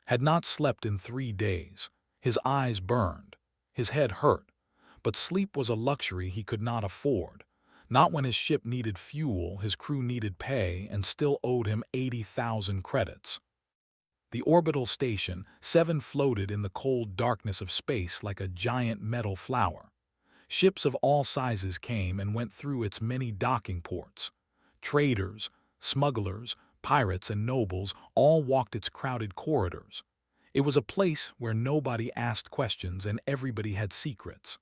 Had not slept in 3 days. His eyes burned. His head hurt. But sleep was a luxury he could not afford. Not when his ship needed fuel, his crew needed pay, and still owed him 80,000 credits. The orbital station, 7, floated in the cold darkness of space like a giant metal flower. Ships of all sizes came and went through its many docking ports. Traders, smugglers, pirates, and nobles all walked its crowded corridors. It was a place where nobody asked questions and everybody had secrets.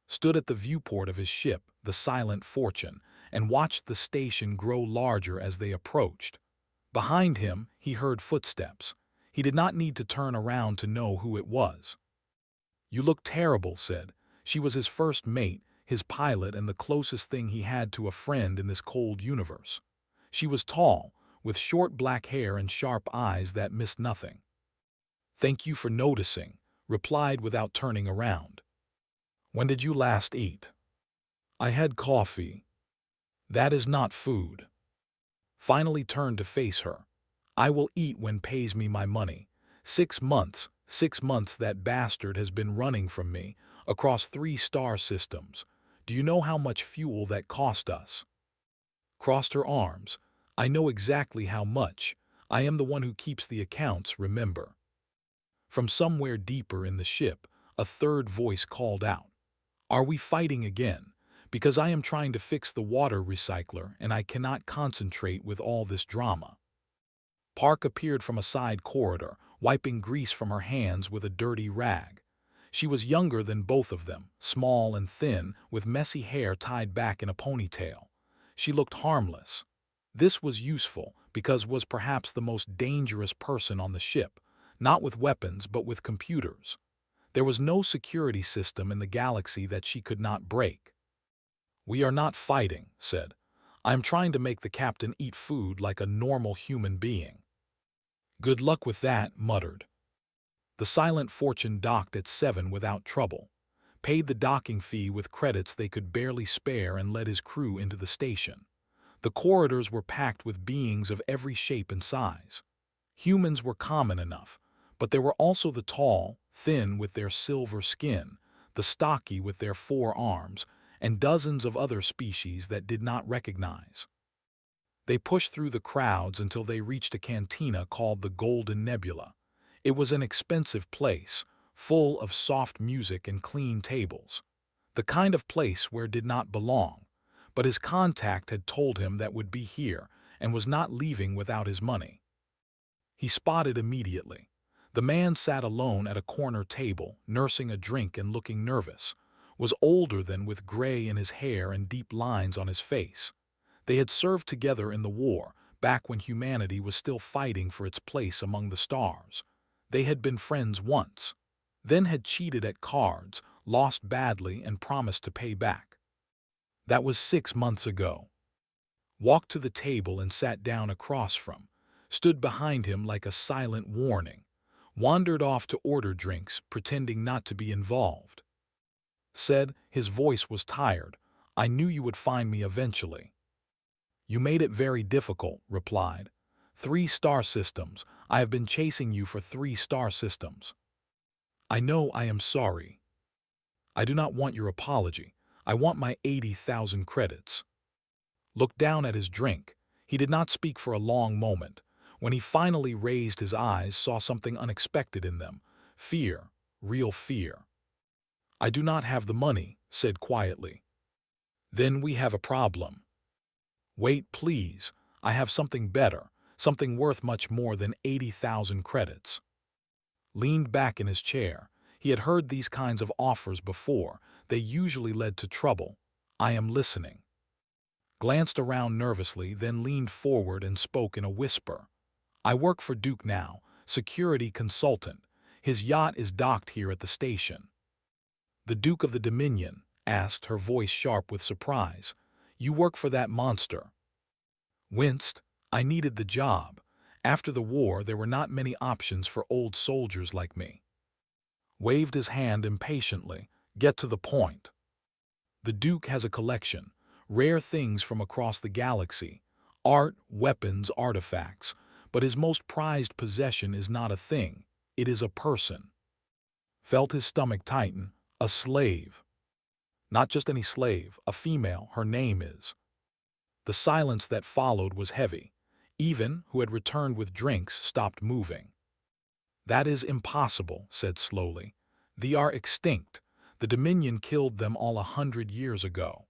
Stood at the viewport of his ship, the Silent Fortune, and watched the station grow larger as they approached. Behind him, he heard footsteps. He did not need to turn around to know who it was. "You look terrible," said. She was his first mate, his pilot, and the closest thing he had to a friend in this cold universe. She was tall, with short black hair and sharp eyes that missed nothing. "Thank you for noticing," replied without turning around. "When did you last eat?" "I had coffee." "That is not food." Finally turned to face her. "I will eat when pays me my money. 6 months, 6 months that bastard has been running from me, across 3 star systems. Do you know how much fuel that cost us?" Crossed her arms. "I know exactly how much. I am the one who keeps the accounts, remember." From somewhere deeper in the ship, a third voice called out, "Are we fighting again? Because I am trying to fix the water recycler and I cannot concentrate with all this drama." Park appeared from a side corridor, wiping grease from her hands with a dirty rag. She was younger than both of them, small and thin, with messy hair tied back in a ponytail. She looked harmless. This was useful because was perhaps the most dangerous person on the ship, not with weapons but with computers. There was no security system in the galaxy that she could not break. "We are not fighting," said. "I am trying to make the captain eat food like a normal human being." "Good luck with that," muttered. The Silent Fortune docked at 7 without trouble, paid the docking fee with credits they could barely spare, and led his crew into the station. The corridors were packed with beings of every shape and size. Humans were common enough, but there were also the tall, thin with their silver skin, the stocky with their 4 arms, and dozens of other species that did not recognize. They pushed through the crowds until they reached a cantina called the Golden Nebula. It was an expensive place, full of soft music and clean tables. The kind of place where did not belong, but his contact had told him that would be here and was not leaving without his money. He spotted immediately. The man sat alone at a corner table, nursing a drink and looking nervous. Was older than, with gray in his hair and deep lines on his face. They had served together in the war, back when humanity was still fighting for its place among the stars. They had been friends once, then had cheated at cards, lost badly, and promised to pay back. That was 6 months ago. Walked to the table and sat down across from, stood behind him like a silent warning, wandered off to order drinks, pretending not to be involved. Said, his voice was tired, "I knew you would find me eventually." "You made it very difficult," replied. 3-star systems. I have been chasing you for 3-star systems." "I know. I am sorry." "I do not want your apology. I want my 80,000 credits." Looked down at his drink. He did not speak for a long moment. When he finally raised his eyes, saw something unexpected in them. Fear. Real fear. "I do not have the money," said quietly. "Then we have a problem." "Wait, please. I have something better, something worth much more than 80,000 credits." Leaned back in his chair. He had heard these kinds of offers before. They usually led to trouble. "I am listening." Glanced around nervously, then leaned forward and spoke in a whisper. "I work for Duke now, security consultant. His yacht is docked here at the station." "The Duke of the Dominion?" asked, her voice sharp with surprise. "You work for that monster?" Winced. "I needed the job. After the war, there were not many options for old soldiers like me." Waved his hand impatiently. "Get to the point." "The Duke has a collection, rare things from across the galaxy, art, weapons, artifacts, But his most prized possession is not a thing, it is a person. Felt his stomach tighten. A slave. Not just any slave, a female, her name is. The silence that followed was heavy. Even who had returned with drinks stopped moving. That is impossible, said slowly. They are extinct. The Dominion killed them all 100 years ago.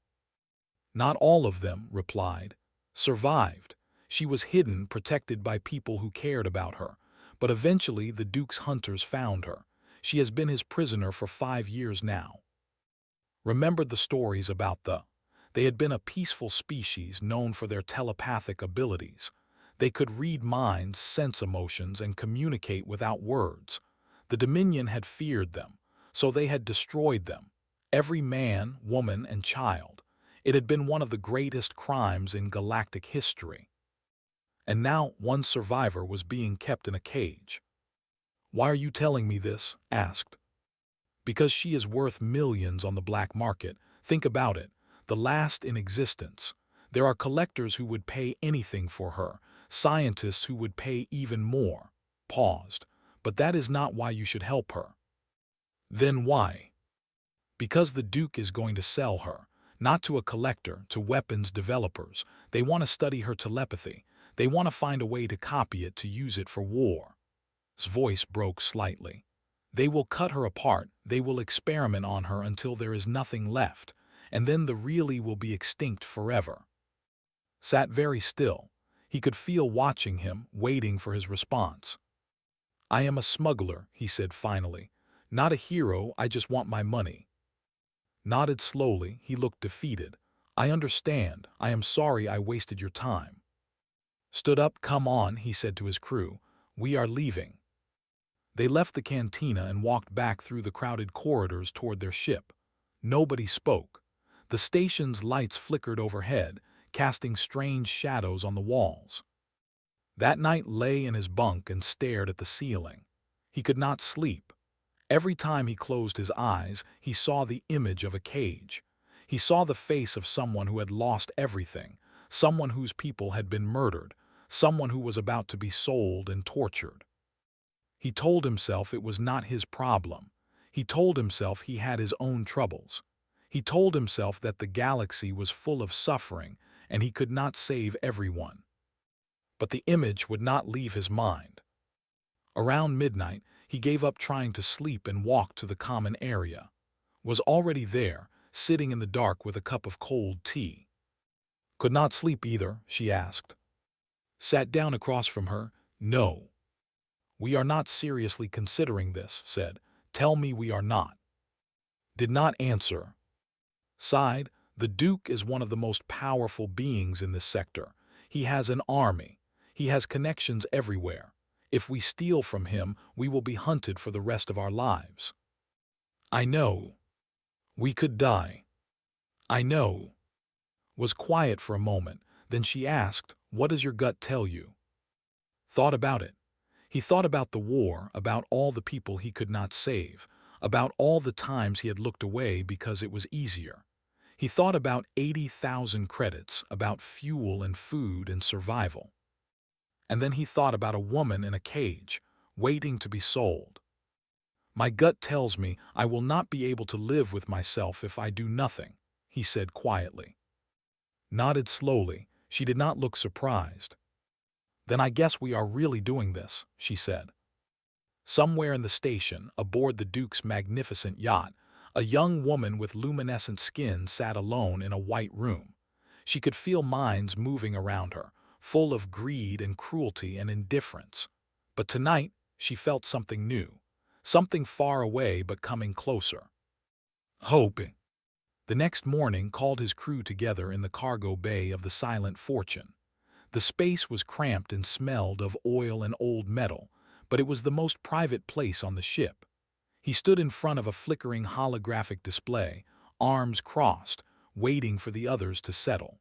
Not all of them, replied. Survived. She was hidden, protected by people who cared about her. But eventually the Duke's hunters found her. She has been his prisoner for 5 years now. Remembered the stories about they had been a peaceful species known for their telepathic abilities. They could read minds, sense emotions, and communicate without words. The Dominion had feared them, so they had destroyed them. Every man, woman, and child. It had been one of the greatest crimes in galactic history. And now one survivor was being kept in a cage. Why are you telling me this? Asked. Because she is worth millions on the black market. Think about it. The last in existence. There are collectors who would pay anything for her, scientists who would pay even more. Paused. But that is not why you should help her. Then why? Because the Duke is going to sell her. Not to a collector, to weapons developers. They want to study her telepathy. They want to find a way to copy it, to use it for war. His voice broke slightly. They will cut her apart, they will experiment on her until there is nothing left, and then the really will be extinct forever. Sat very still. He could feel watching him, waiting for his response. I am a smuggler, he said finally. Not a hero, I just want my money. Nodded slowly, he looked defeated. I understand, I am sorry I wasted your time. Stood up, come on, he said to his crew. We are leaving. They left the cantina and walked back through the crowded corridors toward their ship. Nobody spoke. The station's lights flickered overhead, casting strange shadows on the walls. That night lay in his bunk and stared at the ceiling. He could not sleep. Every time he closed his eyes, he saw the image of a cage. He saw the face of someone who had lost everything, someone whose people had been murdered, someone who was about to be sold and tortured. He told himself it was not his problem. He told himself he had his own troubles. He told himself that the galaxy was full of suffering and he could not save everyone. But the image would not leave his mind. Around midnight, he gave up trying to sleep and walked to the common area. Was already there, sitting in the dark with a cup of cold tea. Could not sleep either, she asked. Sat down across from her. No. We are not seriously considering this, said. Tell me we are not. Did not answer. Sighed. The Duke is one of the most powerful beings in this sector. He has an army. He has connections everywhere. If we steal from him, we will be hunted for the rest of our lives. I know. We could die. I know. Was quiet for a moment. Then she asked, what does your gut tell you? Thought about it. He thought about the war, about all the people he could not save, about all the times he had looked away because it was easier. He thought about 80,000 credits, about fuel and food and survival. And then he thought about a woman in a cage, waiting to be sold. My gut tells me I will not be able to live with myself if I do nothing, he said quietly. Nodded slowly. She did not look surprised. Then I guess we are really doing this, she said. Somewhere in the station, aboard the Duke's magnificent yacht, a young woman with luminescent skin sat alone in a white room. She could feel minds moving around her, full of greed and cruelty and indifference. But tonight, she felt something new, something far away but coming closer. Hope. The next morning called his crew together in the cargo bay of the Silent Fortune. The space was cramped and smelled of oil and old metal, but it was the most private place on the ship. He stood in front of a flickering holographic display, arms crossed, waiting for the others to settle.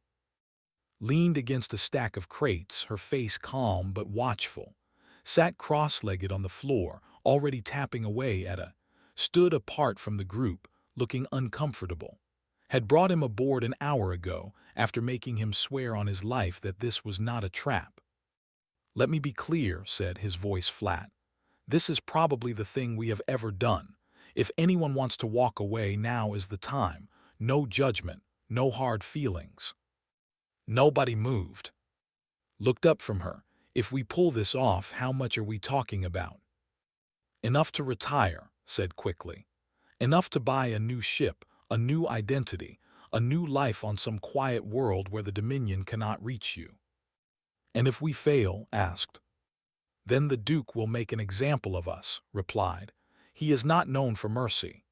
Leaned against a stack of crates, her face calm but watchful. Sat cross-legged on the floor, already tapping away at stood apart from the group, looking uncomfortable. Had brought him aboard an hour ago, after making him swear on his life that this was not a trap. "Let me be clear," said, his voice flat. "This is probably the thing we have ever done. If anyone wants to walk away, now is the time. No judgment, no hard feelings." Nobody moved. Looked up from her. "If we pull this off, how much are we talking about?" "Enough to retire," said quickly. "Enough to buy a new ship, a new identity, a new life on some quiet world where the Dominion cannot reach you." "And if we fail?" asked. "Then the Duke will make an example of us," replied. "He is not known for mercy."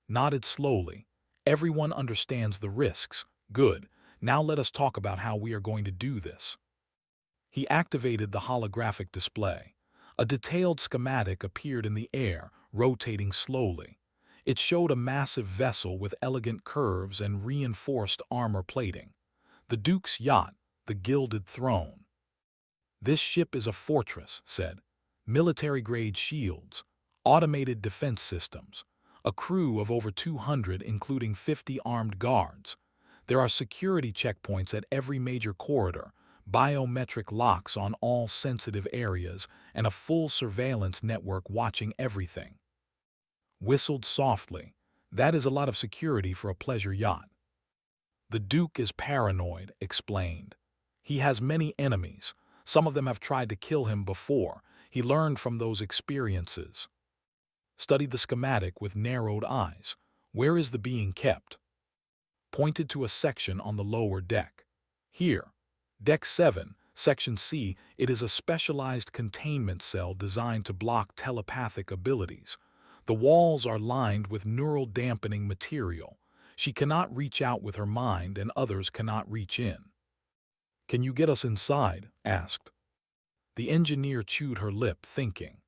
Nodded slowly. "Everyone understands the risks. Good. Now let us talk about how we are going to do this." He activated the holographic display. A detailed schematic appeared in the air, rotating slowly. It showed a massive vessel with elegant curves and reinforced armor plating. The Duke's yacht, the Gilded Throne. "This ship is a fortress," said. "Military-grade shields, automated defense systems, a crew of over 200 including 50 armed guards. There are security checkpoints at every major corridor, biometric locks on all sensitive areas, and a full surveillance network watching everything." Whistled softly. "That is a lot of security for a pleasure yacht." "The Duke is paranoid," explained. "He has many enemies. Some of them have tried to kill him before. He learned from those experiences." Studied the schematic with narrowed eyes. "Where is the being kept?" Pointed to a section on the lower deck. "Here. Deck 7, Section C. It is a specialized containment cell designed to block telepathic abilities. The walls are lined with neural dampening material. She cannot reach out with her mind and others cannot reach in." "Can you get us inside?" asked. The engineer chewed her lip, thinking.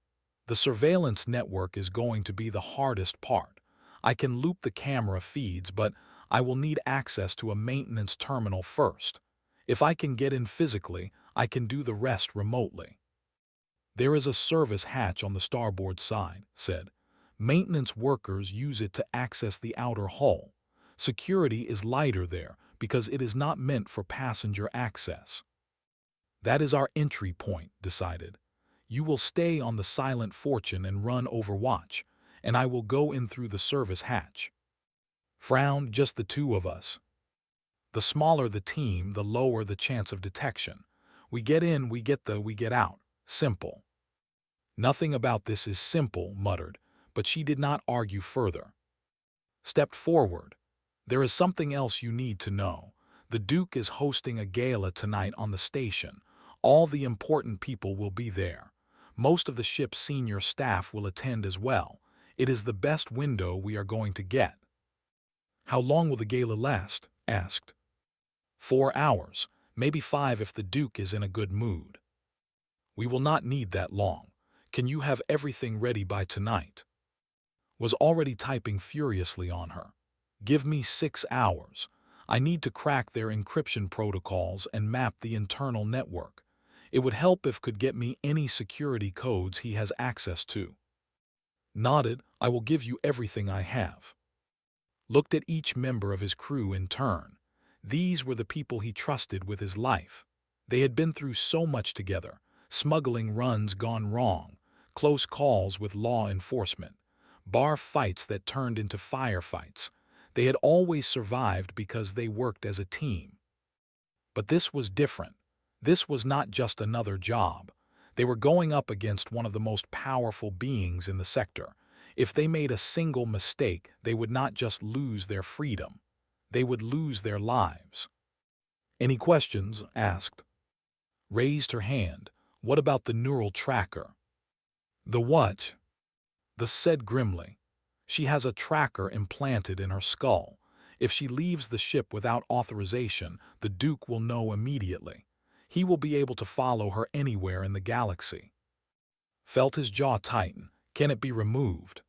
"The surveillance network is going to be the hardest part. I can loop the camera feeds, but I will need access to a maintenance terminal first. If I can get in physically, I can do the rest remotely." "There is a service hatch on the starboard side," said. "Maintenance workers use it to access the outer hull. Security is lighter there because it is not meant for passenger access." "That is our entry point," decided. "You will stay on the Silent Fortune and run Overwatch, and I will go in through the service hatch." Frowned. "Just the two of us. The smaller the team, the lower the chance of detection. We get in, we get out. Simple." "Nothing about this is simple," muttered, but she did not argue further. Stepped forward. "There is something else you need to know. The Duke is hosting a gala tonight on the station. All the important people will be there. Most of the ship's senior staff will attend as well. It is the best window we are going to get." "How long will the gala last?" asked. 4 hours, maybe 5 if the Duke is in a good mood." "We will not need that long. Can you have everything ready by tonight?" Was already typing furiously on her. "Give me 6 hours. I need to crack their encryption protocols and map the internal network. It would help if could get me any security codes he has access to." Nodded. "I will give you everything I have." Looked at each member of his crew in turn. These were the people he trusted with his life. They had been through so much together, smuggling runs gone wrong, close calls with law enforcement, bar fights that turned into firefights. They had always survived because they worked as a team. But this was different. This was not just another job. They were going up against one of the most powerful beings in the sector. If they made a single mistake, they would not just lose their freedom. They would lose their lives. "Any questions?" asked. Raised her hand. "What about the neural tracker?" "The what?" The said grimly. "She has a tracker implanted in her skull. If she leaves the ship without authorization, the Duke will know immediately. He will be able to follow her anywhere in the galaxy." Felt his jaw tighten. "Can it be removed?"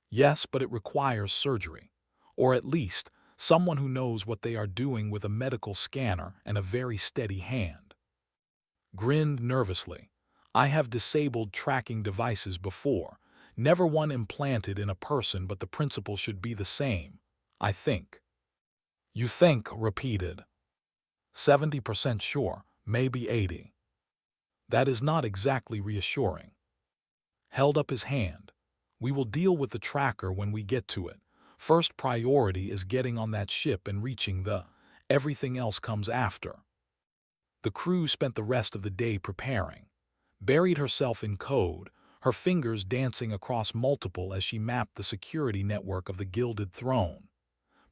"Yes, but it requires surgery. Or at least, someone who knows what they are doing with a medical scanner and a very steady hand." Grinned nervously. "I have disabled tracking devices before. Never one implanted in a person, but the principle should be the same, I think." "You think?" repeated. 70% sure, maybe 80. That is not exactly reassuring. Held up his hand. We will deal with the tracker when we get to it. First priority is getting on that ship and reaching the. Everything else comes after. The crew spent the rest of the day preparing. Buried herself in code, her fingers dancing across multiple as she mapped the security network of the Gilded Throne.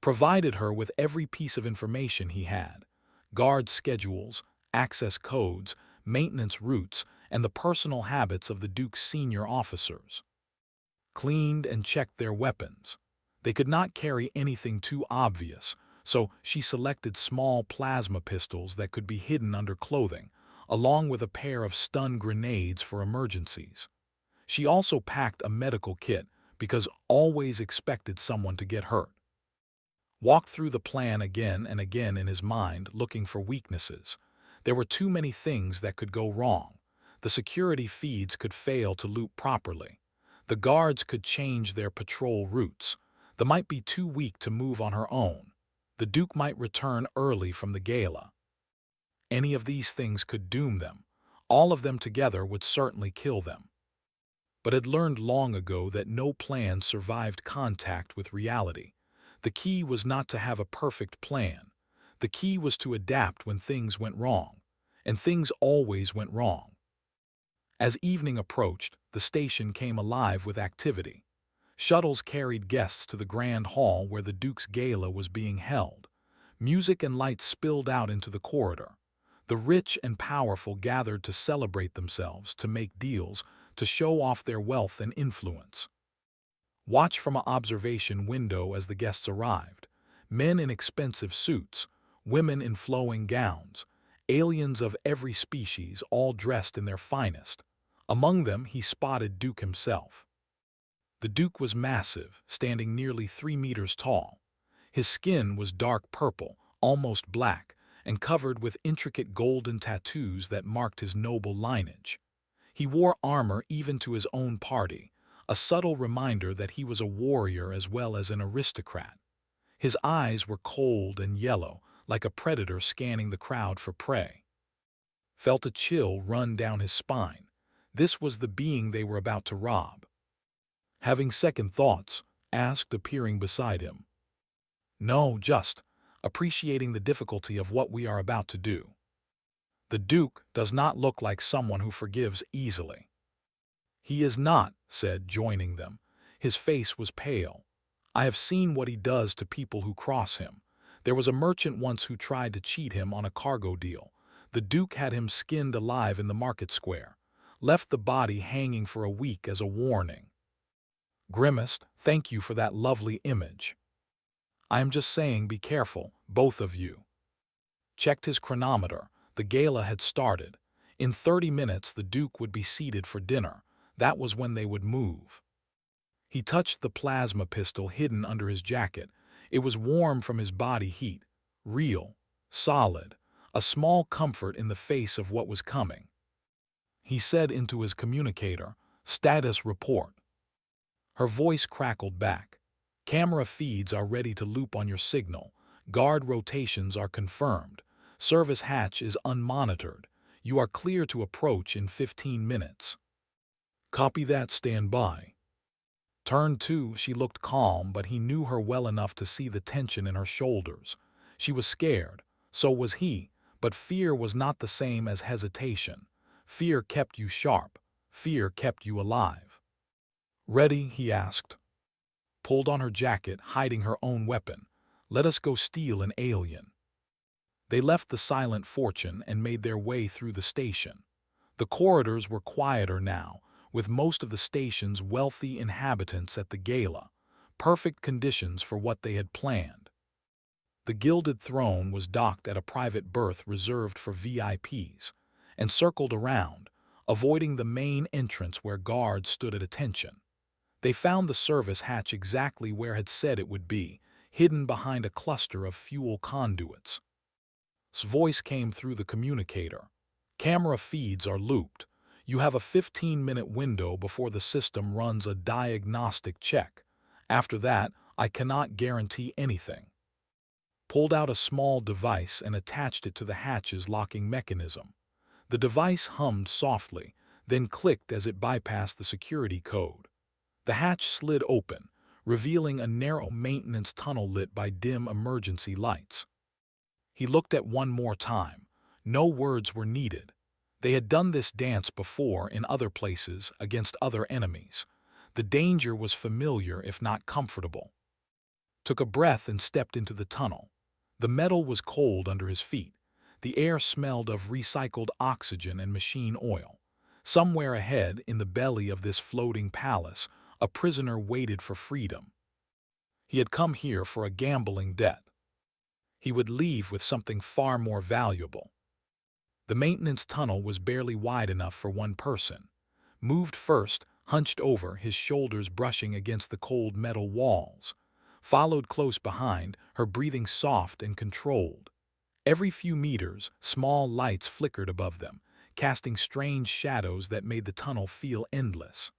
Provided her with every piece of information he had. Guard schedules, access codes, maintenance routes, and the personal habits of the Duke's senior officers. Cleaned and checked their weapons. They could not carry anything too obvious, so she selected small plasma pistols that could be hidden under clothing, along with a pair of stun grenades for emergencies. She also packed a medical kit because always expected someone to get hurt. Walked through the plan again and again in his mind, looking for weaknesses. There were too many things that could go wrong. The security feeds could fail to loop properly. The guards could change their patrol routes. The might be too weak to move on her own. The Duke might return early from the gala. Any of these things could doom them. All of them together would certainly kill them. But had learned long ago that no plan survived contact with reality. The key was not to have a perfect plan. The key was to adapt when things went wrong. And things always went wrong. As evening approached, the station came alive with activity. Shuttles carried guests to the grand hall where the Duke's gala was being held. Music and lights spilled out into the corridor. The rich and powerful gathered to celebrate themselves, to make deals, to show off their wealth and influence. Watch from an observation window as the guests arrived. Men in expensive suits, women in flowing gowns, aliens of every species, all dressed in their finest. Among them he spotted Duke himself. The Duke was massive, standing nearly 3 meters tall. His skin was dark purple, almost black, and covered with intricate golden tattoos that marked his noble lineage. He wore armor even to his own party, a subtle reminder that he was a warrior as well as an aristocrat. His eyes were cold and yellow, like a predator scanning the crowd for prey. Felt a chill run down his spine. This was the being they were about to rob. Having second thoughts, asked, appearing beside him. No, just appreciating the difficulty of what we are about to do. The Duke does not look like someone who forgives easily. He is not, said, joining them. His face was pale. I have seen what he does to people who cross him. There was a merchant once who tried to cheat him on a cargo deal. The Duke had him skinned alive in the market square. Left the body hanging for a week as a warning. Grimaced, thank you for that lovely image. I am just saying be careful, both of you. Checked his chronometer. The gala had started. In 30 minutes the Duke would be seated for dinner. That was when they would move. He touched the plasma pistol hidden under his jacket. It was warm from his body heat. Real, solid, a small comfort in the face of what was coming. He said into his communicator, status report. Her voice crackled back. Camera feeds are ready to loop on your signal. Guard rotations are confirmed. Service hatch is unmonitored. You are clear to approach in 15 minutes. Copy that, stand by. Turn 2, she looked calm, but he knew her well enough to see the tension in her shoulders. She was scared. So was he, but fear was not the same as hesitation. Fear kept you sharp. Fear kept you alive. Ready? He asked. Pulled on her jacket, hiding her own weapon. Let us go steal an alien. They left the Silent Fortune and made their way through the station. The corridors were quieter now, with most of the station's wealthy inhabitants at the gala. Perfect conditions for what they had planned. The Gilded Throne was docked at a private berth reserved for VIPs, and circled around, avoiding the main entrance where guards stood at attention. They found the service hatch exactly where it had said it would be, hidden behind a cluster of fuel conduits. His voice came through the communicator. Camera feeds are looped. You have a 15-minute window before the system runs a diagnostic check. After that, I cannot guarantee anything. Pulled out a small device and attached it to the hatch's locking mechanism. The device hummed softly, then clicked as it bypassed the security code. The hatch slid open, revealing a narrow maintenance tunnel lit by dim emergency lights. He looked at one more time. No words were needed. They had done this dance before in other places against other enemies. The danger was familiar if not comfortable. Took a breath and stepped into the tunnel. The metal was cold under his feet. The air smelled of recycled oxygen and machine oil. Somewhere ahead, in the belly of this floating palace, a prisoner waited for freedom. He had come here for a gambling debt. He would leave with something far more valuable. The maintenance tunnel was barely wide enough for one person. Moved first, hunched over, his shoulders brushing against the cold metal walls. Followed close behind, her breathing soft and controlled. Every few meters, small lights flickered above them, casting strange shadows that made the tunnel feel endless.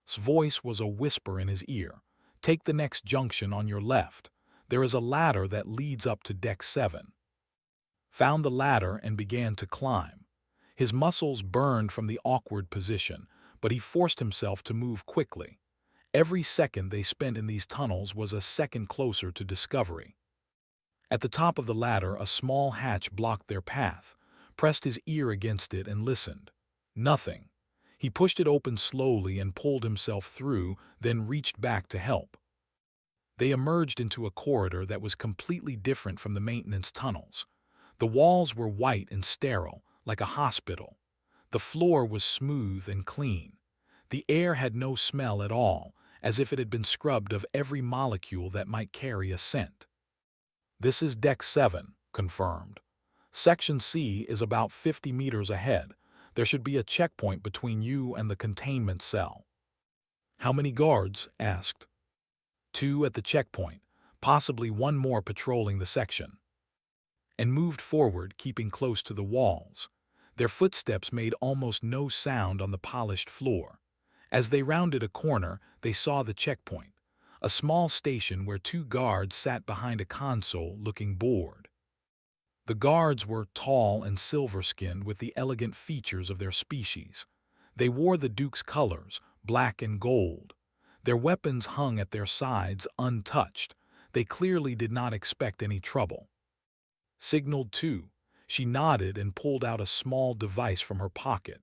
His voice was a whisper in his ear. "Take the next junction on your left. There is a ladder that leads up to Deck 7. Found the ladder and began to climb. His muscles burned from the awkward position, but he forced himself to move quickly. Every second they spent in these tunnels was a second closer to discovery. At the top of the ladder, a small hatch blocked their path. Pressed his ear against it and listened. Nothing. He pushed it open slowly and pulled himself through, then reached back to help. They emerged into a corridor that was completely different from the maintenance tunnels. The walls were white and sterile, like a hospital. The floor was smooth and clean. The air had no smell at all, as if it had been scrubbed of every molecule that might carry a scent. "This is Deck 7, confirmed. Section C is about 50 meters ahead. There should be a checkpoint between you and the containment cell." "How many guards?" asked. "2 at the checkpoint, possibly one more patrolling the section." And moved forward, keeping close to the walls. Their footsteps made almost no sound on the polished floor. As they rounded a corner, they saw the checkpoint, a small station where 2 guards sat behind a console looking bored. The guards were tall and silver-skinned with the elegant features of their species. They wore the Duke's colors, black and gold. Their weapons hung at their sides untouched. They clearly did not expect any trouble. "Signaled 2. She nodded and pulled out a small device from her pocket.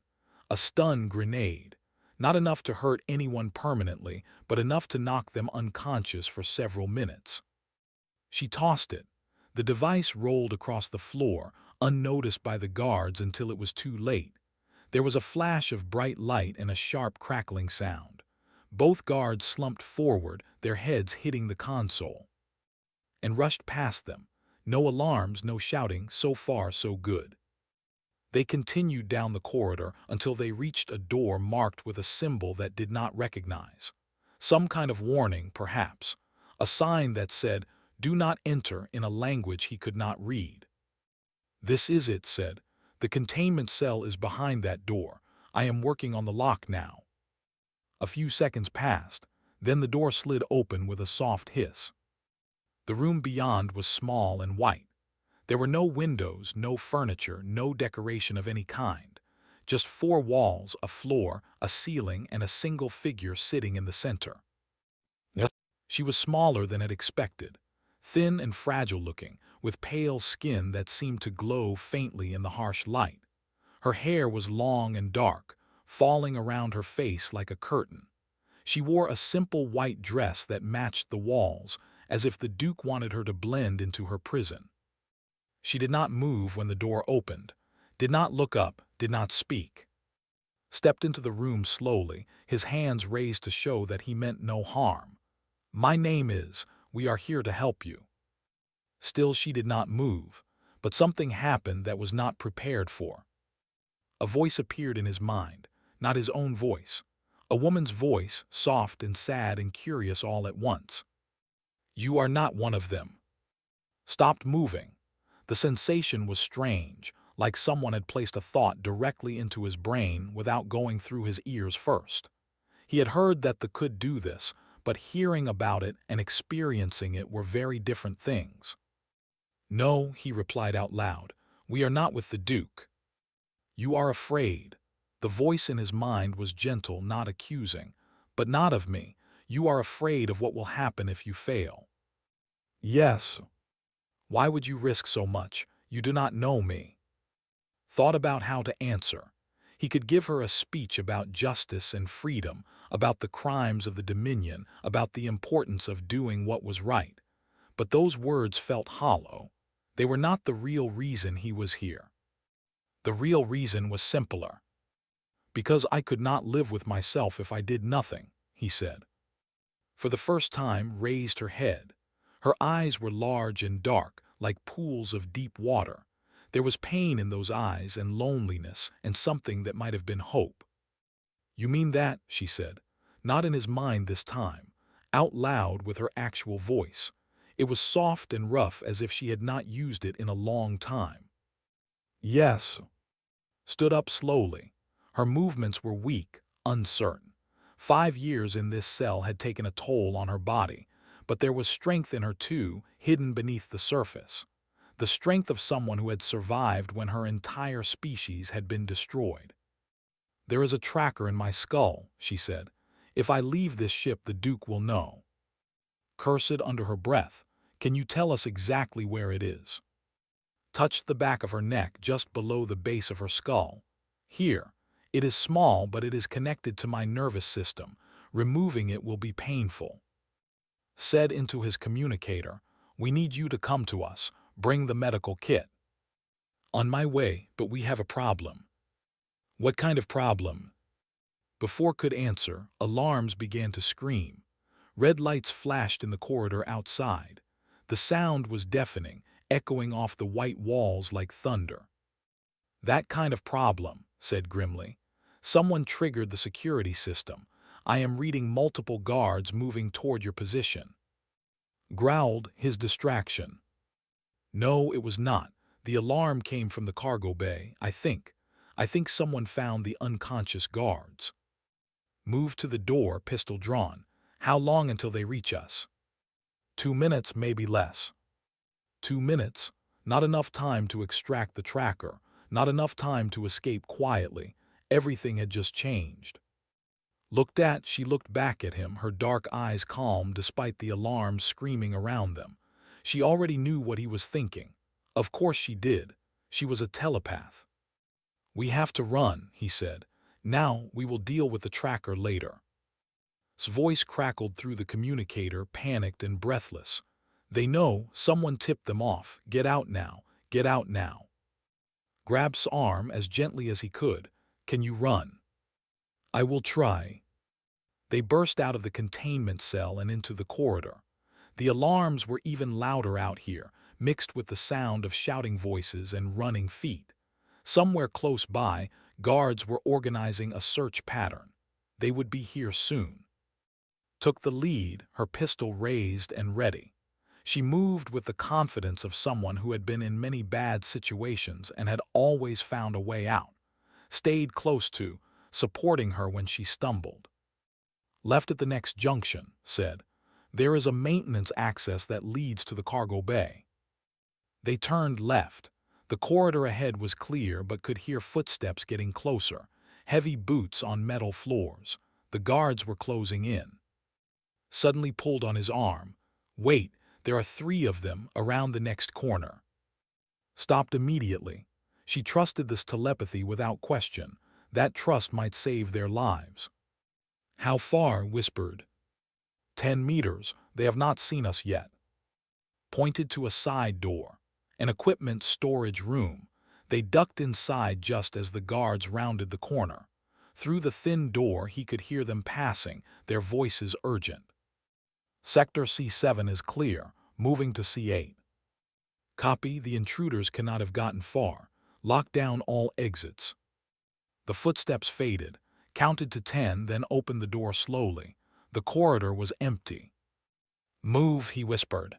A stun grenade. Not enough to hurt anyone permanently, but enough to knock them unconscious for several minutes. She tossed it. The device rolled across the floor, unnoticed by the guards until it was too late. There was a flash of bright light and a sharp crackling sound. Both guards slumped forward, their heads hitting the console, and rushed past them. No alarms, no shouting, so far so good. They continued down the corridor until they reached a door marked with a symbol that did not recognize. Some kind of warning, perhaps. A sign that said, "Do not enter," in a language he could not read. "This is it," said. "The containment cell is behind that door. I am working on the lock now." A few seconds passed. Then the door slid open with a soft hiss. The room beyond was small and white. There were no windows, no furniture, no decoration of any kind. Just 4 walls, a floor, a ceiling, and a single figure sitting in the center. Yep. She was smaller than had expected, thin and fragile-looking, with pale skin that seemed to glow faintly in the harsh light. Her hair was long and dark, falling around her face like a curtain. She wore a simple white dress that matched the walls, as if the Duke wanted her to blend into her prison. She did not move when the door opened, did not look up, did not speak. Stepped into the room slowly, his hands raised to show that he meant no harm. "My name is, we are here to help you." Still she did not move, but something happened that was not prepared for. A voice appeared in his mind, not his own voice. A woman's voice, soft and sad and curious all at once. "You are not one of them." Stopped moving. The sensation was strange, like someone had placed a thought directly into his brain without going through his ears first. He had heard that the could do this, but hearing about it and experiencing it were very different things. "No," he replied out loud, "we are not with the Duke." You are afraid. The voice in his mind was gentle, not accusing. But not of me. You are afraid of what will happen if you fail. Yes. Why would you risk so much? You do not know me. Thought about how to answer. He could give her a speech about justice and freedom, about the crimes of the Dominion, about the importance of doing what was right. But those words felt hollow. They were not the real reason he was here. The real reason was simpler. Because I could not live with myself if I did nothing, he said. For the first time, raised her head. Her eyes were large and dark, like pools of deep water. There was pain in those eyes and loneliness and something that might have been hope. You mean that, she said, not in his mind this time, out loud with her actual voice. It was soft and rough as if she had not used it in a long time. Yes. Stood up slowly. Her movements were weak, uncertain. 5 years in this cell had taken a toll on her body, but there was strength in her too, hidden beneath the surface. The strength of someone who had survived when her entire species had been destroyed. There is a tracker in my skull, she said. If I leave this ship, the Duke will know. Cursed under her breath. Can you tell us exactly where it is? Touched the back of her neck just below the base of her skull. Here. It is small, but it is connected to my nervous system. Removing it will be painful. Said into his communicator, we need you to come to us. Bring the medical kit. On my way, but we have a problem. What kind of problem? Before could answer, alarms began to scream. Red lights flashed in the corridor outside. The sound was deafening, echoing off the white walls like thunder. That kind of problem, said grimly. Someone triggered the security system. I am reading multiple guards moving toward your position. Growled his distraction. No, it was not. The alarm came from the cargo bay, I think. I think someone found the unconscious guards. Moved to the door, pistol drawn. How long until they reach us? 2 minutes, maybe less. 2 minutes? Not enough time to extract the tracker. Not enough time to escape quietly. Everything had just changed. She looked back at him, her dark eyes calm despite the alarms screaming around them. She already knew what he was thinking. Of course she did. She was a telepath. We have to run, he said. Now we will deal with the tracker later. His voice crackled through the communicator, panicked and breathless. They know, someone tipped them off. Get out now, get out now. Grabbed his arm as gently as he could. Can you run? I will try. They burst out of the containment cell and into the corridor. The alarms were even louder out here, mixed with the sound of shouting voices and running feet. Somewhere close by, guards were organizing a search pattern. They would be here soon. Took the lead, her pistol raised and ready. She moved with the confidence of someone who had been in many bad situations and had always found a way out. Stayed close to, supporting her when she stumbled. Left at the next junction, said. There is a maintenance access that leads to the cargo bay. They turned left. The corridor ahead was clear but could hear footsteps getting closer, heavy boots on metal floors. The guards were closing in. Suddenly pulled on his arm. Wait, there are 3 of them around the next corner. Stopped immediately. She trusted this telepathy without question. That trust might save their lives. How far? Whispered. 10 meters. They have not seen us yet. Pointed to a side door. An equipment storage room. They ducked inside just as the guards rounded the corner. Through the thin door he could hear them passing, their voices urgent. Sector C7 is clear, moving to C8. Copy, the intruders cannot have gotten far. Lock down all exits. The footsteps faded, counted to 10, then opened the door slowly. The corridor was empty. Move, he whispered.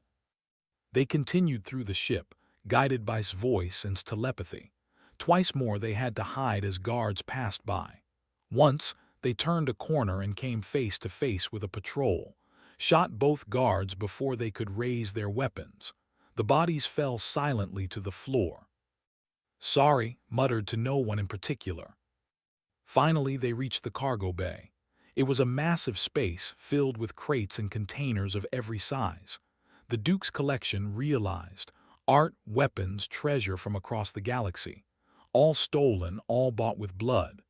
They continued through the ship, guided by his voice and his telepathy. Twice more they had to hide as guards passed by. Once, they turned a corner and came face to face with a patrol. Shot both guards before they could raise their weapons. The bodies fell silently to the floor. Sorry, muttered to no one in particular. Finally, they reached the cargo bay. It was a massive space filled with crates and containers of every size. The Duke's collection realized art, weapons, treasure from across the galaxy, all stolen, all bought with blood,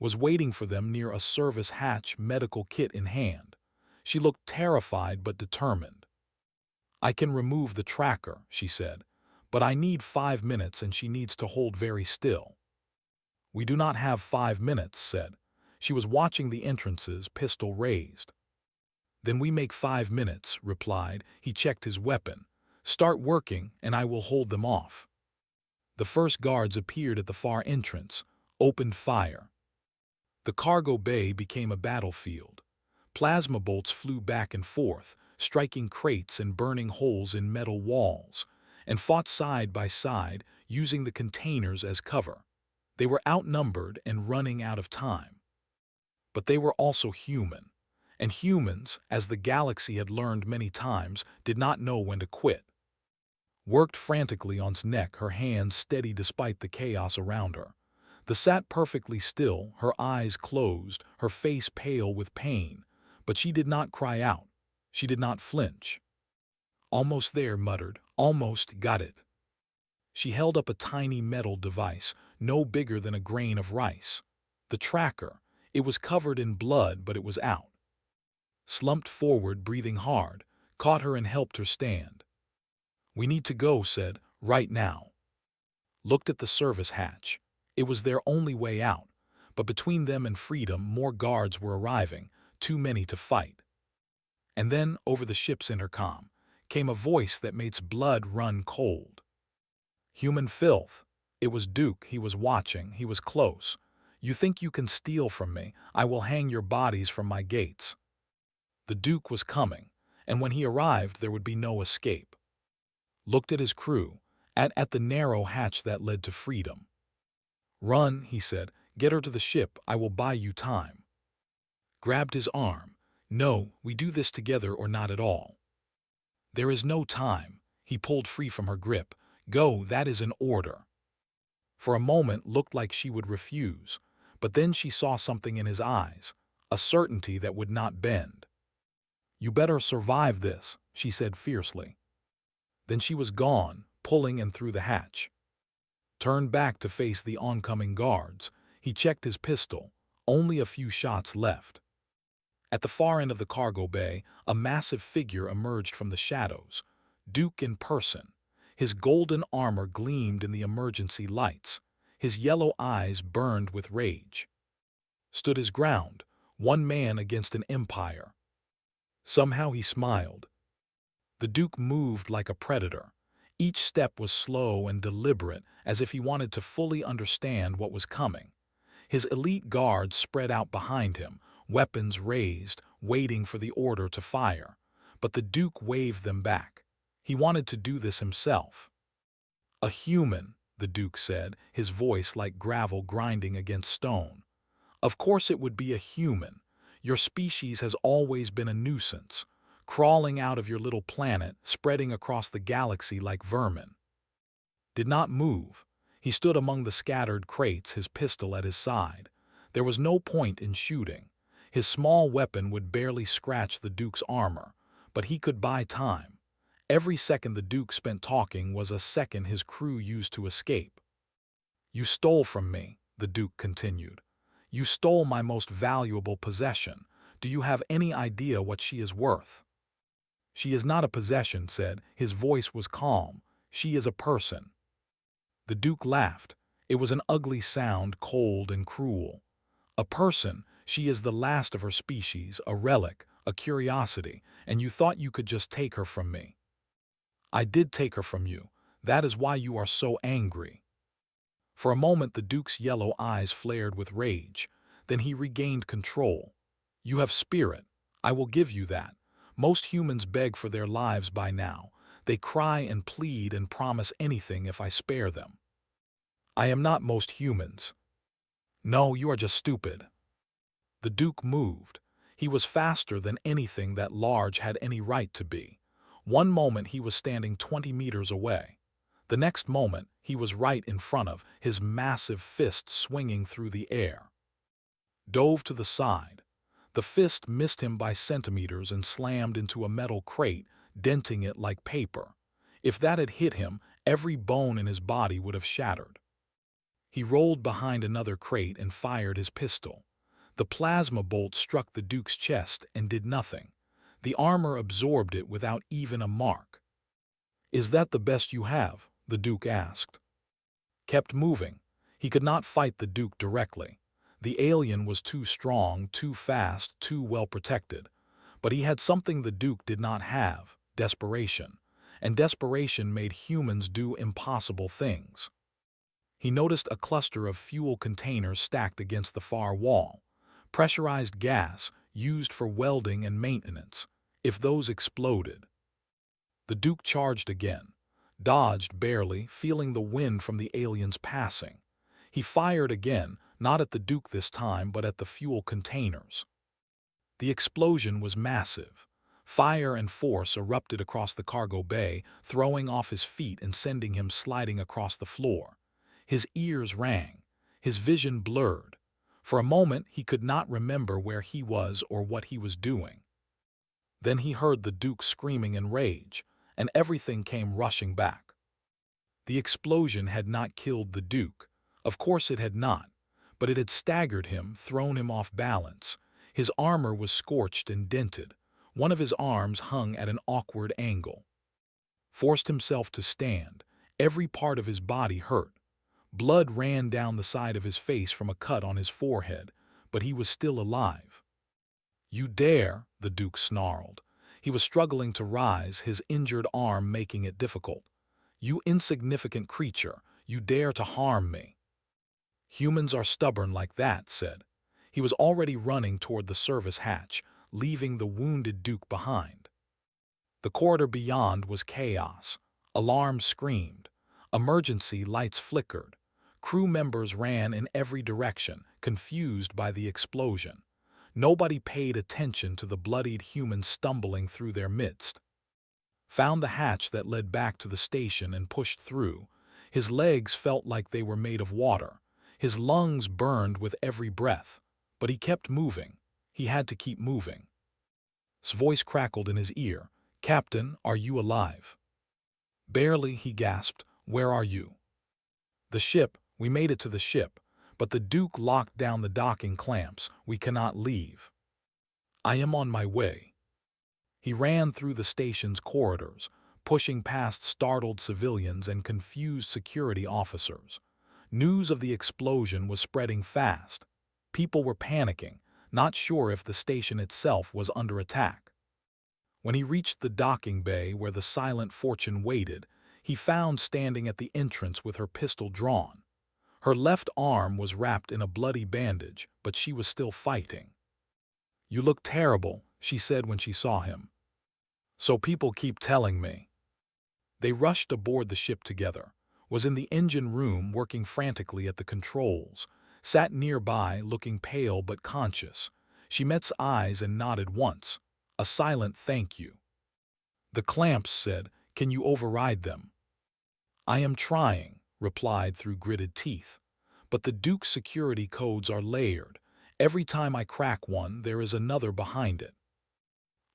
was waiting for them near a service hatch, medical kit in hand. She looked terrified but determined. I can remove the tracker, she said, but I need 5 minutes and she needs to hold very still. We do not have 5 minutes, said. She was watching the entrances, pistol raised. Then we make 5 minutes, replied. He checked his weapon. Start working and I will hold them off. The first guards appeared at the far entrance, opened fire. The cargo bay became a battlefield. Plasma bolts flew back and forth, striking crates and burning holes in metal walls, and fought side by side, using the containers as cover. They were outnumbered and running out of time. But they were also human, and humans, as the galaxy had learned many times, did not know when to quit. Worked frantically on his neck, her hands steady despite the chaos around her. The sat perfectly still, her eyes closed, her face pale with pain, but she did not cry out. She did not flinch. Almost there, muttered. Almost got it. She held up a tiny metal device, no bigger than a grain of rice. The tracker. It was covered in blood, but it was out. Slumped forward, breathing hard, caught her and helped her stand. We need to go, said, right now. Looked at the service hatch. It was their only way out, but between them and freedom more guards were arriving, too many to fight. And then, over the ship's intercom, came a voice that makes blood run cold. Human filth. It was Duke. He was watching. He was close. You think you can steal from me? I will hang your bodies from my gates. The Duke was coming, and when he arrived there would be no escape. Looked at his crew, at the narrow hatch that led to freedom. Run, he said. Get her to the ship. I will buy you time. Grabbed his arm. No, we do this together or not at all. There is no time. He pulled free from her grip. Go, that is an order. For a moment looked like she would refuse, but then she saw something in his eyes, a certainty that would not bend. You better survive this, she said fiercely. Then she was gone, pulling and through the hatch. Turned back to face the oncoming guards. He checked his pistol, only a few shots left. At the far end of the cargo bay, a massive figure emerged from the shadows, Duke in person. His golden armor gleamed in the emergency lights. His yellow eyes burned with rage. Stood his ground, one man against an empire. Somehow he smiled. The Duke moved like a predator. Each step was slow and deliberate, as if he wanted to fully understand what was coming. His elite guards spread out behind him, weapons raised, waiting for the order to fire. But the Duke waved them back. He wanted to do this himself. A human, the Duke said, his voice like gravel grinding against stone. Of course it would be a human. Your species has always been a nuisance, crawling out of your little planet, spreading across the galaxy like vermin. Did not move. He stood among the scattered crates, his pistol at his side. There was no point in shooting. His small weapon would barely scratch the Duke's armor, but he could buy time. Every second the Duke spent talking was a second his crew used to escape. You stole from me, the Duke continued. You stole my most valuable possession. Do you have any idea what she is worth? She is not a possession, said. His voice was calm. She is a person. The Duke laughed. It was an ugly sound, cold and cruel. A person. She is the last of her species, a relic, a curiosity, and you thought you could just take her from me. I did take her from you. That is why you are so angry. For a moment the Duke's yellow eyes flared with rage. Then he regained control. You have spirit. I will give you that. Most humans beg for their lives by now. They cry and plead and promise anything if I spare them. I am not most humans. No, you are just stupid. The Duke moved. He was faster than anything that large had any right to be. One moment he was standing 20 meters away. The next moment, he was right in front of, his massive fist swinging through the air. Dove to the side. The fist missed him by centimeters and slammed into a metal crate, denting it like paper. If that had hit him, every bone in his body would have shattered. He rolled behind another crate and fired his pistol. The plasma bolt struck the Duke's chest and did nothing. The armor absorbed it without even a mark. "Is that the best you have?" the Duke asked. Kept moving. He could not fight the Duke directly. The alien was too strong, too fast, too well protected. But he had something the Duke did not have: desperation. And desperation made humans do impossible things. He noticed a cluster of fuel containers stacked against the far wall. Pressurized gas, used for welding and maintenance. If those exploded. The Duke charged again. Dodged barely, feeling the wind from the aliens passing. He fired again, not at the Duke this time, but at the fuel containers. The explosion was massive. Fire and force erupted across the cargo bay, throwing off his feet and sending him sliding across the floor. His ears rang. His vision blurred. For a moment, he could not remember where he was or what he was doing. Then he heard the Duke screaming in rage, and everything came rushing back. The explosion had not killed the Duke. Of course it had not, but it had staggered him, thrown him off balance. His armor was scorched and dented. One of his arms hung at an awkward angle. Forced himself to stand. Every part of his body hurt. Blood ran down the side of his face from a cut on his forehead, but he was still alive. "You dare," the Duke snarled. He was struggling to rise, his injured arm making it difficult. "You insignificant creature, you dare to harm me." "Humans are stubborn like that," said. He was already running toward the service hatch, leaving the wounded Duke behind. The corridor beyond was chaos. Alarms screamed. Emergency lights flickered. Crew members ran in every direction, confused by the explosion. Nobody paid attention to the bloodied humans stumbling through their midst. Found the hatch that led back to the station and pushed through. His legs felt like they were made of water. His lungs burned with every breath. But he kept moving. He had to keep moving. His voice crackled in his ear. "Captain, are you alive?" "Barely," he gasped. "Where are you?" "The ship. We made it to the ship. But the Duke locked down the docking clamps. We cannot leave." "I am on my way." He ran through the station's corridors, pushing past startled civilians and confused security officers. News of the explosion was spreading fast. People were panicking, not sure if the station itself was under attack. When he reached the docking bay where the Silent Fortune waited, he found standing at the entrance with her pistol drawn. Her left arm was wrapped in a bloody bandage, but she was still fighting. "You look terrible," she said when she saw him. "So people keep telling me." They rushed aboard the ship together, was in the engine room working frantically at the controls, sat nearby looking pale but conscious. She met's eyes and nodded once, a silent thank you. The clamps said, "Can you override them?" "I am trying," replied through gritted teeth. "But the Duke's security codes are layered. Every time I crack one, there is another behind it."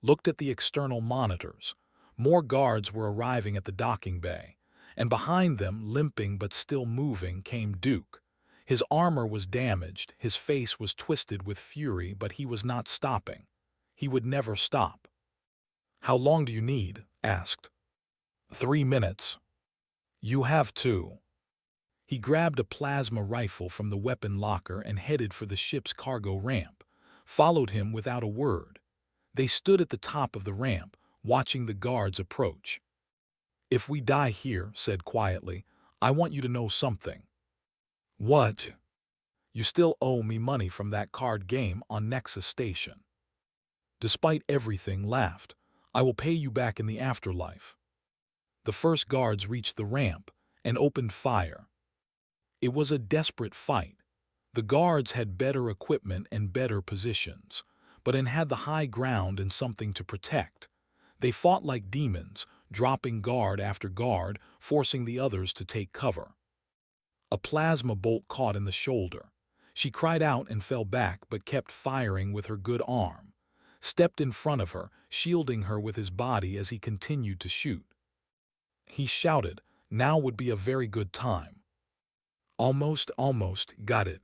Looked at the external monitors. More guards were arriving at the docking bay, and behind them, limping but still moving, came Duke. His armor was damaged, his face was twisted with fury, but he was not stopping. He would never stop. "How long do you need?" asked. 3 minutes. "You have 2. He grabbed a plasma rifle from the weapon locker and headed for the ship's cargo ramp, followed him without a word. They stood at the top of the ramp, watching the guards approach. "If we die here," said quietly, "I want you to know something." "What?" "You still owe me money from that card game on Nexus Station." Despite everything, laughed. "I will pay you back in the afterlife." The first guards reached the ramp and opened fire. It was a desperate fight. The guards had better equipment and better positions, but had the high ground and something to protect. They fought like demons, dropping guard after guard, forcing the others to take cover. A plasma bolt caught in the shoulder. She cried out and fell back but kept firing with her good arm. Stepped in front of her, shielding her with his body as he continued to shoot. He shouted, "Now would be a very good time." Almost, got it."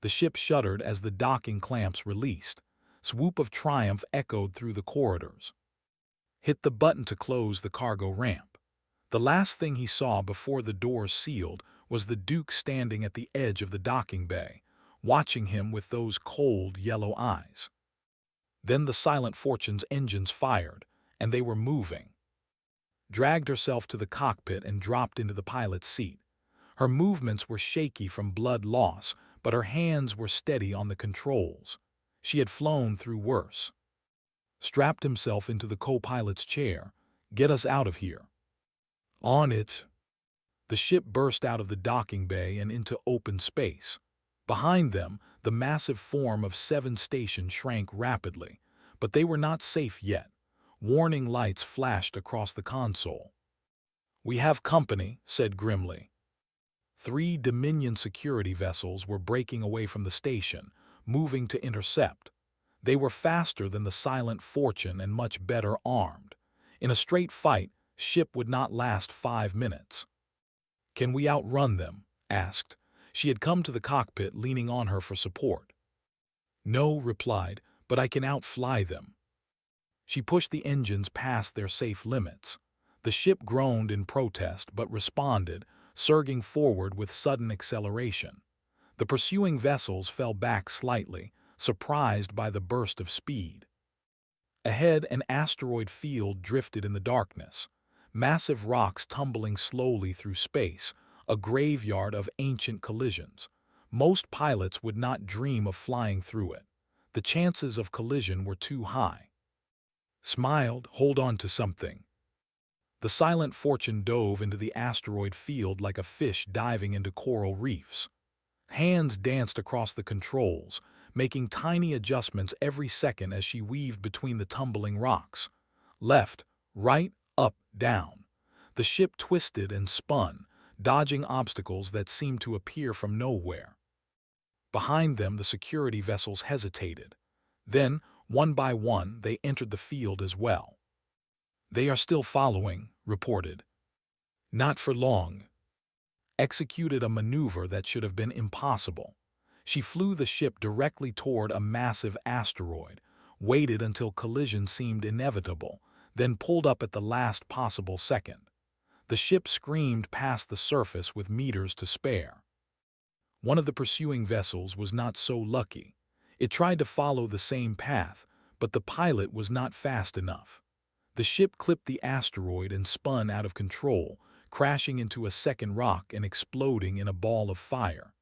The ship shuddered as the docking clamps released. Swoop of triumph echoed through the corridors. Hit the button to close the cargo ramp. The last thing he saw before the doors sealed was the Duke standing at the edge of the docking bay, watching him with those cold, yellow eyes. Then the Silent Fortune's engines fired, and they were moving. Dragged herself to the cockpit and dropped into the pilot's seat. Her movements were shaky from blood loss, but her hands were steady on the controls. She had flown through worse. Strapped himself into the co-pilot's chair. "Get us out of here." "On it." The ship burst out of the docking bay and into open space. Behind them, the massive form of 7 stations shrank rapidly, but they were not safe yet. Warning lights flashed across the console. "We have company," said grimly. 3 Dominion security vessels were breaking away from the station, moving to intercept. They were faster than the Silent Fortune and much better armed. In a straight fight, ship would not last 5 minutes. "Can we outrun them?" asked. She had come to the cockpit, leaning on her for support. "No," replied, "but I can outfly them." She pushed the engines past their safe limits. The ship groaned in protest but responded, surging forward with sudden acceleration. The pursuing vessels fell back slightly, surprised by the burst of speed. Ahead, an asteroid field drifted in the darkness. Massive rocks tumbling slowly through space, a graveyard of ancient collisions. Most pilots would not dream of flying through it. The chances of collision were too high. Smiled, "Hold on to something." The Silent Fortune dove into the asteroid field like a fish diving into coral reefs. Hands danced across the controls, making tiny adjustments every second as she weaved between the tumbling rocks. Left, right, up, down. The ship twisted and spun, dodging obstacles that seemed to appear from nowhere. Behind them, the security vessels hesitated. Then, one by one, they entered the field as well. "They are still following," reported. "Not for long." Executed a maneuver that should have been impossible. She flew the ship directly toward a massive asteroid, waited until collision seemed inevitable, then pulled up at the last possible second. The ship screamed past the surface with meters to spare. One of the pursuing vessels was not so lucky. It tried to follow the same path, but the pilot was not fast enough. The ship clipped the asteroid and spun out of control, crashing into a second rock and exploding in a ball of fire.